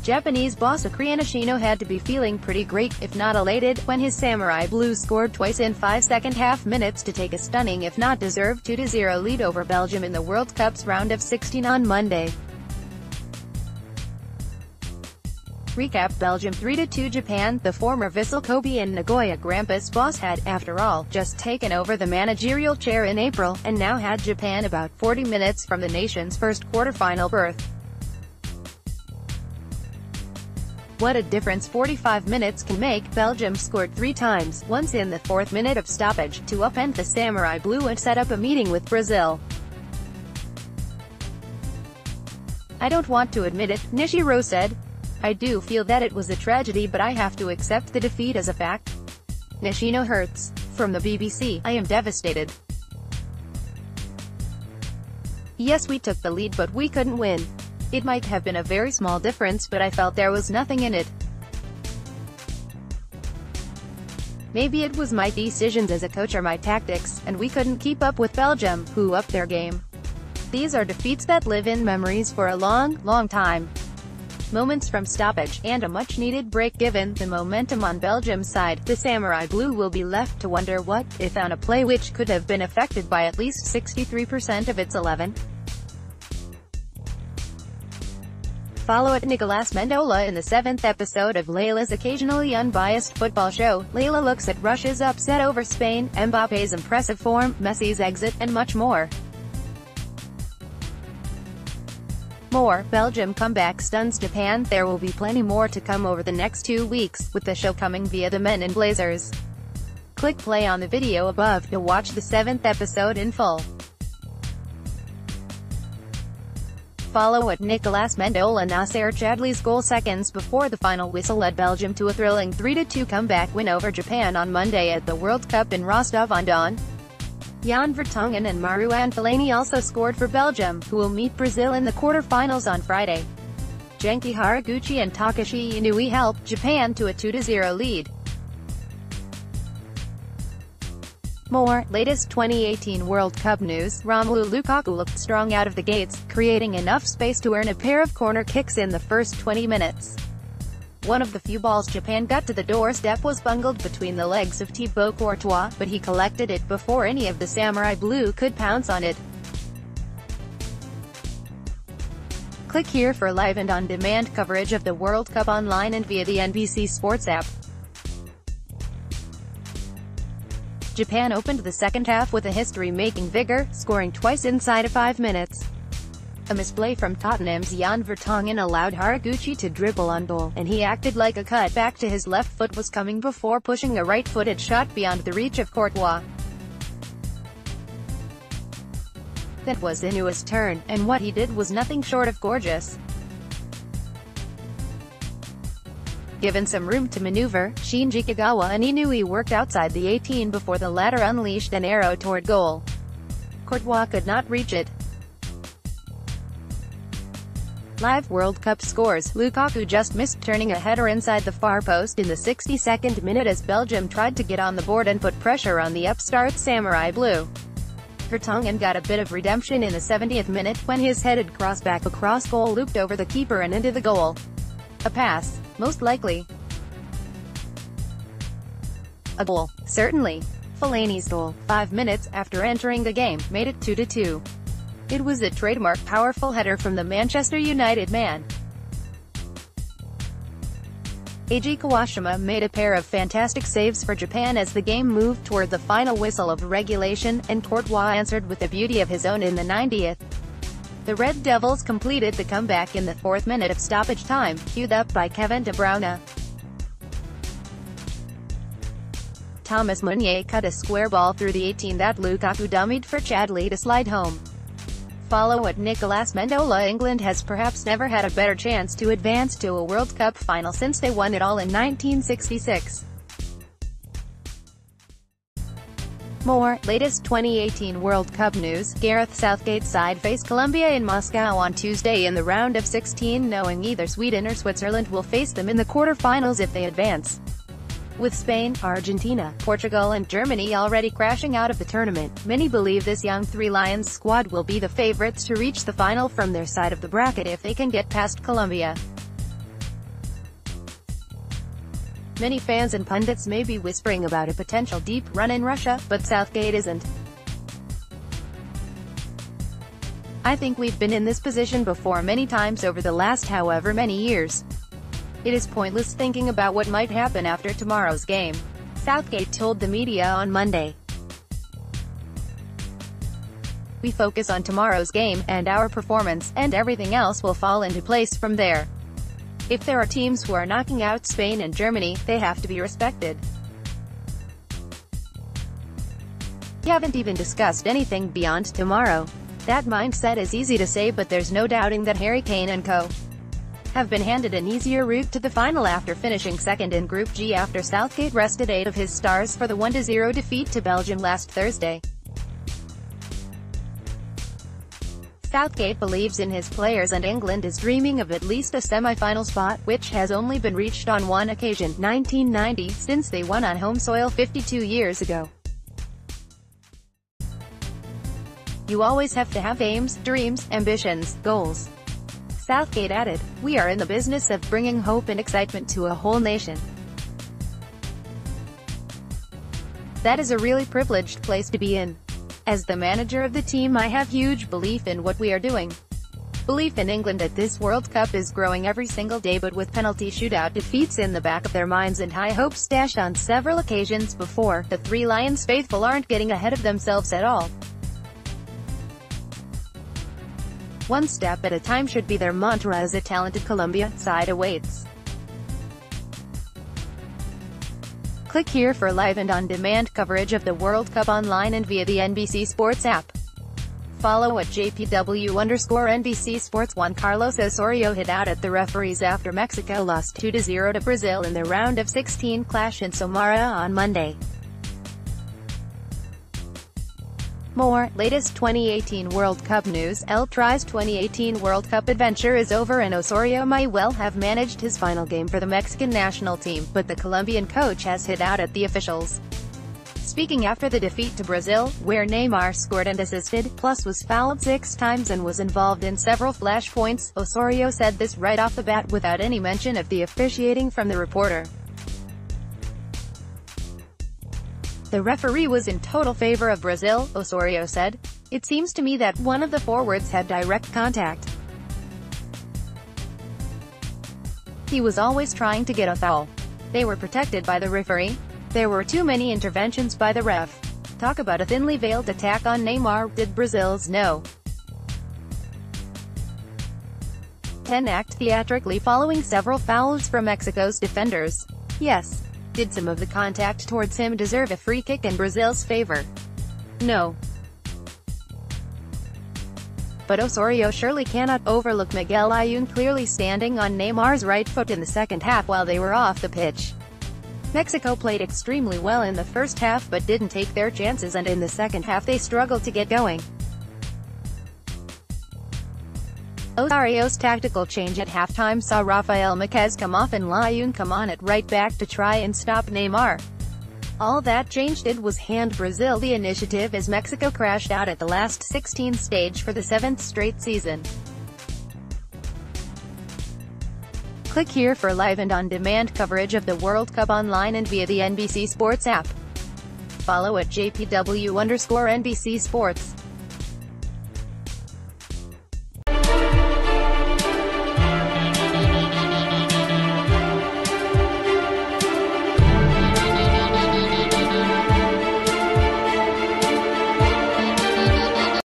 Japanese boss Akria Nishino had to be feeling pretty great, if not elated, when his Samurai Blue scored twice in 5 second-half minutes to take a stunning if not deserved 2-0 lead over Belgium in the World Cup's round of 16 on Monday. Recap: Belgium 3-2 Japan. The former Vissel Kobe and Nagoya Grampus boss had, after all, just taken over the managerial chair in April, and now had Japan about 40 minutes from the nation's first quarterfinal berth. What a difference 45 minutes can make. Belgium scored 3 times, once in the 4th minute of stoppage, to upend the Samurai Blue and set up a meeting with Brazil. "I don't want to admit it," Nishiro said. "I do feel that it was a tragedy, but I have to accept the defeat as a fact." Nishino hurts. From the BBC, "I am devastated. Yes, we took the lead but we couldn't win. It might have been a very small difference, but I felt there was nothing in it. Maybe it was my decisions as a coach or my tactics, and we couldn't keep up with Belgium, who upped their game. These are defeats that live in memories for a long, long time." Moments from stoppage, and a much-needed break given the momentum on Belgium's side, the Samurai Blue will be left to wonder what, if on a play which could have been affected by at least 63% of its 11. Follow at Nicolas Mendola in the 7th episode of Layla's occasionally unbiased football show. Layla looks at Russia's upset over Spain, Mbappe's impressive form, Messi's exit, and much more. Belgium comeback stuns Japan. There will be plenty more to come over the next 2 weeks, with the show coming via the Men in Blazers. Click play on the video above to watch the 7th episode in full. Follow at Nicolas Mendola. Nasser Chadli's goal seconds before the final whistle led Belgium to a thrilling 3-2 comeback win over Japan on Monday at the World Cup in Rostov-on-Don. Jan Vertonghen and Marouane Fellaini also scored for Belgium, who will meet Brazil in the quarterfinals on Friday. Genki Haraguchi and Takashi Inui helped Japan to a 2-0 lead. Latest 2018 World Cup news. Romelu Lukaku looked strong out of the gates, creating enough space to earn a pair of corner kicks in the first 20 minutes. One of the few balls Japan got to the doorstep was bungled between the legs of Thibaut Courtois, but he collected it before any of the Samurai Blue could pounce on it. Click here for live and on-demand coverage of the World Cup online and via the NBC Sports app. Japan opened the second half with a history-making vigor, scoring twice inside of 5 minutes. A misplay from Tottenham's Jan Vertonghen allowed Haraguchi to dribble on goal, and he acted like a cut back to his left foot was coming before pushing a right-footed shot beyond the reach of Courtois. That was Inui's turn, and what he did was nothing short of gorgeous. Given some room to maneuver, Shinji Kagawa and Inui worked outside the 18 before the latter unleashed an arrow toward goal. Courtois could not reach it. Live World Cup scores. Lukaku just missed turning a header inside the far post in the 62nd minute as Belgium tried to get on the board and put pressure on the upstart Samurai Blue. Vertonghen got a bit of redemption in the 70th minute, when his headed crossback across goal looped over the keeper and into the goal. A pass. Most likely. A goal. Certainly. Fellaini's goal, 5 minutes after entering the game, made it 2-2. It was a trademark powerful header from the Manchester United man. Eiji Kawashima made a pair of fantastic saves for Japan as the game moved toward the final whistle of regulation, and Courtois answered with a beauty of his own in the 90th. The Red Devils completed the comeback in the 4th minute of stoppage time, queued up by Kevin De Bruyne. Thomas Meunier cut a square ball through the 18 that Lukaku dummied for Chadli to slide home. Follow at Nicolas Mendola. England has perhaps never had a better chance to advance to a World Cup final since they won it all in 1966. Latest 2018 World Cup news. Gareth Southgate's side face Colombia in Moscow on Tuesday in the round of 16, knowing either Sweden or Switzerland will face them in the quarterfinals if they advance. With Spain, Argentina, Portugal and Germany already crashing out of the tournament, many believe this young Three Lions squad will be the favorites to reach the final from their side of the bracket if they can get past Colombia. Many fans and pundits may be whispering about a potential deep run in Russia, but Southgate isn't. I think we've been in this position before many times over the last however many years. It is pointless thinking about what might happen after tomorrow's game, Southgate told the media on Monday. We focus on tomorrow's game, and our performance, and everything else will fall into place from there. If there are teams who are knocking out Spain and Germany, they have to be respected. We haven't even discussed anything beyond tomorrow. That mindset is easy to say, but there's no doubting that Harry Kane and co. have been handed an easier route to the final after finishing second in Group G after Southgate rested 8 of his stars for the 1-0 defeat to Belgium last Thursday. Southgate believes in his players and England is dreaming of at least a semi-final spot, which has only been reached on one occasion, 1990, since they won on home soil 52 years ago. You always have to have aims, dreams, ambitions, goals. Southgate added, "We are in the business of bringing hope and excitement to a whole nation. That is a really privileged place to be in. As the manager of the team, I have huge belief in what we are doing. Belief in England at this World Cup is growing every single day, but with penalty shootout defeats in the back of their minds and high hopes dashed on several occasions before, the Three Lions faithful aren't getting ahead of themselves at all. One step at a time should be their mantra as a talented Colombia side awaits." Click here for live and on-demand coverage of the World Cup online and via the NBC Sports app. Follow at JPW_NBC Sports. Juan Carlos Osorio hit out at the referees after Mexico lost 2-0 to Brazil in the round of 16 clash in Samara on Monday. More, latest 2018 World Cup news. El Tri's 2018 World Cup adventure is over and Osorio might well have managed his final game for the Mexican national team, but the Colombian coach has hit out at the officials. Speaking after the defeat to Brazil, where Neymar scored and assisted, plus was fouled 6 times and was involved in several flashpoints, Osorio said this right off the bat without any mention of the officiating from the reporter. "The referee was in total favor of Brazil," Osorio said. "It seems to me that one of the forwards had direct contact. He was always trying to get a foul. They were protected by the referee. There were too many interventions by the ref. Talk about a thinly veiled attack on Neymar. Did Brazil's no. 10 act theatrically following several fouls from Mexico's defenders? Yes. Did some of the contact towards him deserve a free kick in Brazil's favor? No. But Osorio surely cannot overlook Miguel Ayun clearly standing on Neymar's right foot in the second half while they were off the pitch. Mexico played extremely well in the first half but didn't take their chances, and in the second half they struggled to get going. Osorio's tactical change at halftime saw Rafael Márquez come off and Ayun come on at right back to try and stop Neymar. All that change did was hand Brazil the initiative as Mexico crashed out at the last 16 stage for the 7th straight season. Click here for live and on-demand coverage of the World Cup online and via the NBC Sports app. Follow at JPW_NBC Sports.